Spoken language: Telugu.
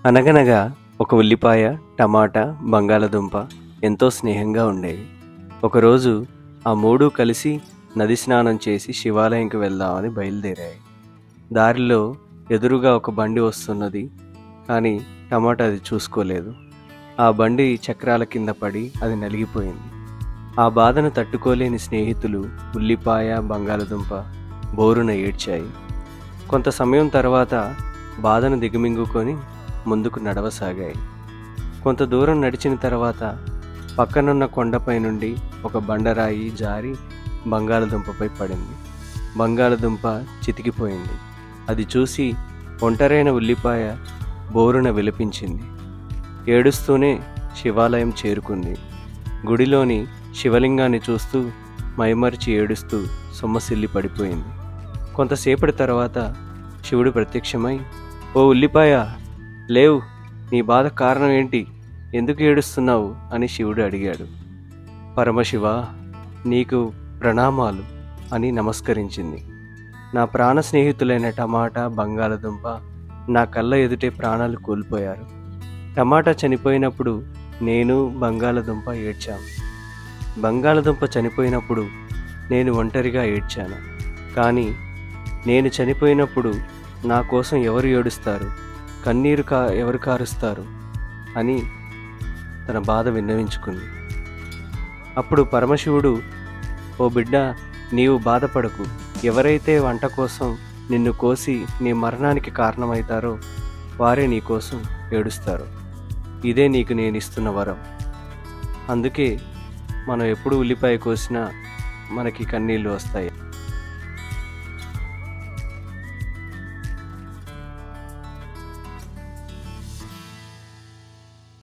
అనగనగా ఒక ఉల్లిపాయ, టమాటా, బంగాళదుంప ఎంతో స్నేహంగా ఉండేవి. ఒకరోజు ఆ మూడు కలిసి నది స్నానం చేసి శివాలయంకి వెళ్దామని బయలుదేరాయి. దారిలో ఎదురుగా ఒక బండి వస్తున్నది. కానీ టమాటా అది చూసుకోలేదు. ఆ బండి చక్రాల కింద పడి అది నలిగిపోయింది. ఆ బాధను తట్టుకోలేని స్నేహితులు ఉల్లిపాయ, బంగాళదుంప బోరున ఏడ్చాయి. కొంత సమయం తర్వాత బాధను దిగమింగుకొని ముందుకు నడవసాగాయి. కొంత దూరం నడిచిన తర్వాత పక్కనున్న కొండపై నుండి ఒక బండరాయి జారి బంగాళదుంపపై పడింది. బంగాళదుంప చితికిపోయింది. అది చూసి ఒంటరైన ఉల్లిపాయ బోరున విలపించింది. ఏడుస్తూనే శివాలయం చేరుకుంది. గుడిలోని శివలింగాన్ని చూస్తూ మైమరిచి ఏడుస్తూ సొమ్మసిల్లి పడిపోయింది. కొంతసేపటి తర్వాత శివుడు ప్రత్యక్షమై, "ఓ ఉల్లిపాయ, లేవు, నీ బాధ కారణం ఏంటి? ఎందుకు ఏడుస్తున్నావు?" అని శివుడు అడిగాడు. "పరమశివ, నీకు ప్రణామాలు" అని నమస్కరించింది. "నా ప్రాణ స్నేహితులైన టమాటా, బంగాళదుంప నా కళ్ళ ఎదుటే ప్రాణాలు కోల్పోయారు. టమాటా చనిపోయినప్పుడు నేను, బంగాళదుంప ఏడ్చాము. బంగాళదుంప చనిపోయినప్పుడు నేను ఒంటరిగా ఏడ్చాను. కానీ నేను చనిపోయినప్పుడు నా కోసం ఎవరు ఏడుస్తారు? కన్నీరు ఎవరు కారుస్తారు?" అని తన బాధ విన్నవించుకుంది. అప్పుడు పరమశివుడు, "ఓ బిడ్డ, నీవు బాధపడకు. ఎవరైతే వంట కోసం నిన్ను కోసి నీ మరణానికి కారణమవుతారో వారే నీ కోసం ఏడుస్తారు. ఇదే నీకు నేను ఇస్తున్న వరం. అందుకే మనం ఎప్పుడు ఉల్లిపాయ కోసినా మనకి కన్నీళ్ళు వస్తాయి."